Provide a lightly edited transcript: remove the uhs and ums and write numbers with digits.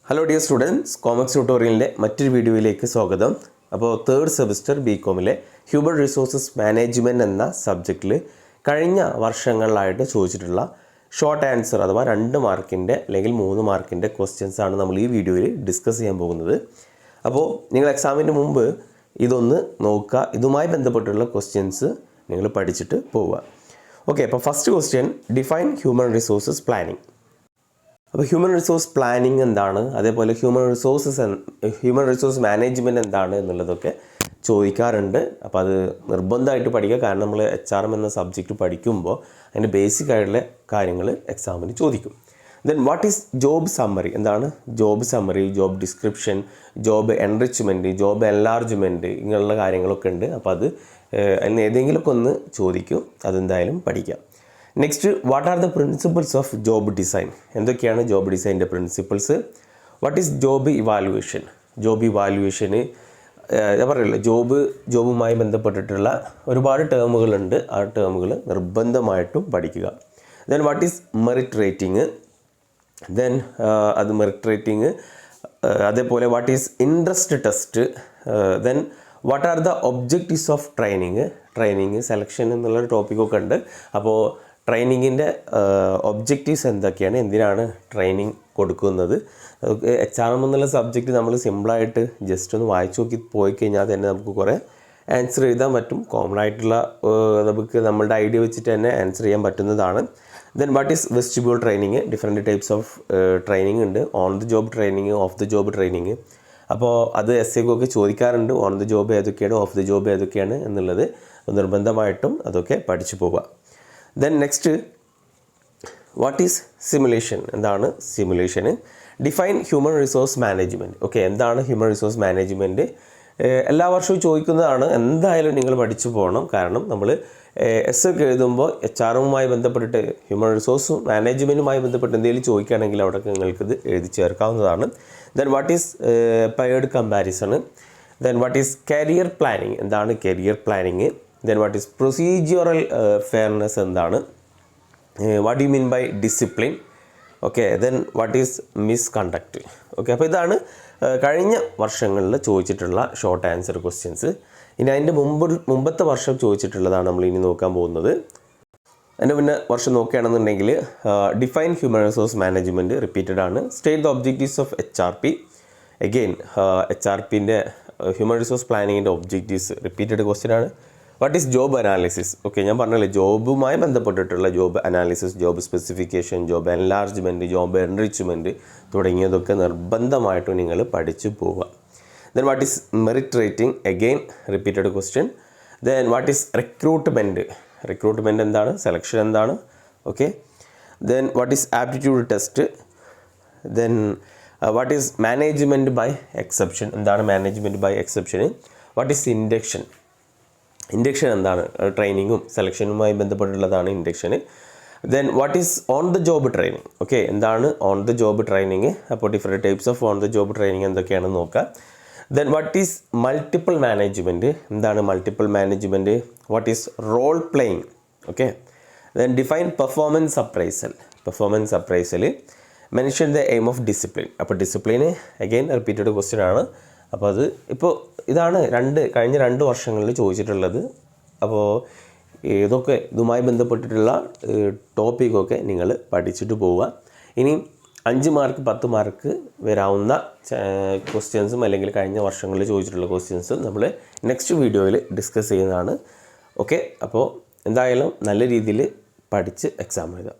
Hello dear students, Comics tutorial മറ്റൊരു വീഡിയോയിലേക്ക് സ്വാഗതം. അപ്പോൾ തേർഡ് സെമസ്റ്റർ ബികോമിലെ ഹ്യൂമൻ റിസോഴ്സസ് മാനേജ്മെന്റ് എന്ന സബ്ജക്റ്റിൽ കഴിഞ്ഞ വർഷങ്ങളിലായിട്ട് ചോദിച്ചിട്ടുള്ള ഷോർട്ട് ആൻസർ അഥവാ 2 മാർക്കിന്റെ അല്ലെങ്കിൽ 3 മാർക്കിന്റെ ക്വസ്റ്റ്യൻസ് ആണ് നമ്മൾ ഈ വീഡിയോയിൽ ഡിസ്കസ് ചെയ്യാൻ പോകുന്നത്. അപ്പോൾ നിങ്ങൾ എക്സാമിന് മുമ്പ് ഇതൊന്ന് നോക്കുക, ഇതുമായി ബന്ധപ്പെട്ടുള്ള ക്വസ്റ്റ്യൻസ് നിങ്ങൾ പഠിച്ചിട്ട് പോവുക. ഓക്കെ, അപ്പോൾ first question, define human resources planning. അപ്പോൾ ഹ്യൂമൻ റിസോഴ്സ് പ്ലാനിങ് എന്താണ്, അതേപോലെ ഹ്യൂമൻ റിസോഴ്സ് മാനേജ്മെൻറ്റ് എന്താണ് എന്നുള്ളതൊക്കെ ചോദിക്കാറുണ്ട്. അപ്പോൾ അത് നിർബന്ധമായിട്ട് പഠിക്കുക, കാരണം നമ്മൾ HRM എന്ന സബ്ജക്റ്റ് പഠിക്കുമ്പോൾ അതിൻ്റെ ബേസിക് ആയിട്ടുള്ള കാര്യങ്ങൾ എക്സാമിന് ചോദിക്കും. Then what is job summary, എന്താണ് job summary, job description, job enrichment, job enlargement, ഇങ്ങനെയുള്ള കാര്യങ്ങളൊക്കെ ഉണ്ട്. അപ്പോൾ അത് അതിന് ഏതെങ്കിലുമൊക്കെ ഒന്ന് ചോദിക്കും, അതെന്തായാലും പഠിക്കാം. Next, what are the principles of job design, എന്തൊക്കെയാണ് ജോബ് ഡിസൈൻ്റെ principles. What is job evaluation, job ഇവാലുവേഷന് ഞാൻ പറയില്ല, ജോബുമായി ബന്ധപ്പെട്ടിട്ടുള്ള ഒരുപാട് ടേമുകളുണ്ട്, ആ ടേമുകൾ നിർബന്ധമായിട്ടും പഠിക്കുക. Then what is merit rating, then അത് മെറിറ്റ് റേറ്റിംഗ്, അതേപോലെ what is interest test, then what are the objectives of training selection എന്നുള്ളൊരു ടോപ്പിക്കൊക്കെ ഉണ്ട്. അപ്പോൾ ട്രെയിനിങ്ങിൻ്റെ ഒബ്ജക്റ്റീവ്സ് എന്തൊക്കെയാണ്, എന്തിനാണ് ട്രെയിനിങ് കൊടുക്കുന്നത്. HRM എന്നുള്ള സബ്ജക്റ്റ് നമ്മൾ സിമ്പിളായിട്ട് ജസ്റ്റ് ഒന്ന് വായിച്ചു നോക്കി പോയി കഴിഞ്ഞാൽ തന്നെ നമുക്ക് കുറേ ആൻസർ എഴുതാൻ പറ്റും. കോമൺ ആയിട്ടുള്ള നമുക്ക് നമ്മളുടെ ഐഡിയ വെച്ചിട്ട് തന്നെ ആൻസർ ചെയ്യാൻ പറ്റുന്നതാണ്. Then what is vestibule training, different types of training ഉണ്ട്. On the job training, off the job training. അപ്പോൾ അത് SAക്കൊക്കെ ചോദിക്കാറുണ്ട്, ഓൺ ദി ജോബ് ഏതൊക്കെയാണ്, ഓഫ് ദി ജോബ് ഏതൊക്കെയാണ് എന്നുള്ളത് നിർബന്ധമായിട്ടും അതൊക്കെ പഠിച്ചു പോവുക. Then next, what is simulation, എന്താണ് സിമുലേഷന്. Define human resource management. Okay, എന്താണ് ഹ്യൂമൻ റിസോഴ്സ് മാനേജ്മെൻറ്റ്, എല്ലാ വർഷവും ചോദിക്കുന്നതാണ്, എന്തായാലും നിങ്ങൾ പഠിച്ചു പോകണം. കാരണം നമ്മൾ ഒക്കെ എഴുതുമ്പോൾ HRMുമായി ബന്ധപ്പെട്ടിട്ട് ഹ്യൂമൻ റിസോഴ്സ് മാനേജ്മെൻറ്റുമായി ബന്ധപ്പെട്ട് എന്തെങ്കിലും ചോദിക്കുകയാണെങ്കിൽ അവിടെ നിങ്ങൾക്കിത് എഴുതി ചേർക്കാവുന്നതാണ്. Then what is paired comparison. Then what is career planning, എന്താണ് career planning. Then what is procedural fairness, എന്താണ്, what you mean by discipline. Okay, then what is misconduct. Okay, അപ്പോൾ ഇതാണ് കഴിഞ്ഞ വർഷങ്ങളിൽ ചോദിച്ചിട്ടുള്ള ഷോർട്ട് ആൻസർ ക്വസ്റ്റ്യൻസ്. ഇനി അതിൻ്റെ മുമ്പത്തെ വർഷം ചോദിച്ചിട്ടുള്ളതാണ് നമ്മൾ ഇനി നോക്കാൻ പോകുന്നത്. അതിൻ്റെ മുന്നേ വർഷം നോക്കുകയാണെന്നുണ്ടെങ്കിൽ define human resource management repeated ആണ്. State the objectives of HRP, again HRPൻ്റെ ഹ്യൂമൻ റിസോഴ്സ് പ്ലാനിങ്ങിൻ്റെ ഒബ്ജക്റ്റീവ്സ് റിപ്പീറ്റഡ് ക്വസ്റ്റ്യൻ ആണ്. What is job analysis. Okay, ഞാൻ പറഞ്ഞല്ലേ, ജോബുമായി ബന്ധപ്പെട്ടിട്ടുള്ള job analysis, job specification, job enlargement, job enrichment തുടങ്ങിയതൊക്കെ നിർബന്ധമായിട്ടും നിങ്ങൾ പഠിച്ചു പോവുക. Then what is merit rating, again repeated question. Then what is recruitment എന്താണ്, സെലക്ഷൻ എന്താണ്. Okay, then what is aptitude test. Then what is management by exception, എന്താണ് management by എക്സെപ്ഷന്. What is induction എന്താണ്, ട്രെയിനിങ്ങും സെലക്ഷനുമായി ബന്ധപ്പെട്ടുള്ളതാണ് ഇൻഡക്ഷന്. Then what is on the job training. Okay, എന്താണ് ഓൺ ദ ജോബ് ട്രെയിനിങ്, അപ്പോൾ different types of on the job training എന്തൊക്കെയാണെന്ന് നോക്കാം. Then what is multiple management, എന്താണ് multiple management. What is role playing. Okay, then define performance appraisal. Mention the aim of discipline. അപ്പോൾ ഡിസിപ്ലിന് again repeated question ആണ്. അപ്പോൾ അത് ഇപ്പോൾ ഇതാണ് കഴിഞ്ഞ 2 വർഷങ്ങളിൽ ചോദിച്ചിട്ടുള്ളത്. അപ്പോൾ ഇതുമായി ബന്ധപ്പെട്ടിട്ടുള്ള ടോപ്പിക്കൊക്കെ നിങ്ങൾ പഠിച്ചിട്ട് പോവുക. ഇനി 5 മാർക്ക് 10 മാർക്ക് വരാവുന്ന ക്വസ്റ്റ്യൻസും അല്ലെങ്കിൽ കഴിഞ്ഞ വർഷങ്ങളിൽ ചോദിച്ചിട്ടുള്ള ക്വസ്റ്റ്യൻസും നമ്മൾ നെക്സ്റ്റ് വീഡിയോയിൽ ഡിസ്കസ് ചെയ്യുന്നതാണ്. ഓക്കെ, അപ്പോൾ എന്തായാലും നല്ല രീതിയിൽ പഠിച്ച് എക്സാം എഴുതാം.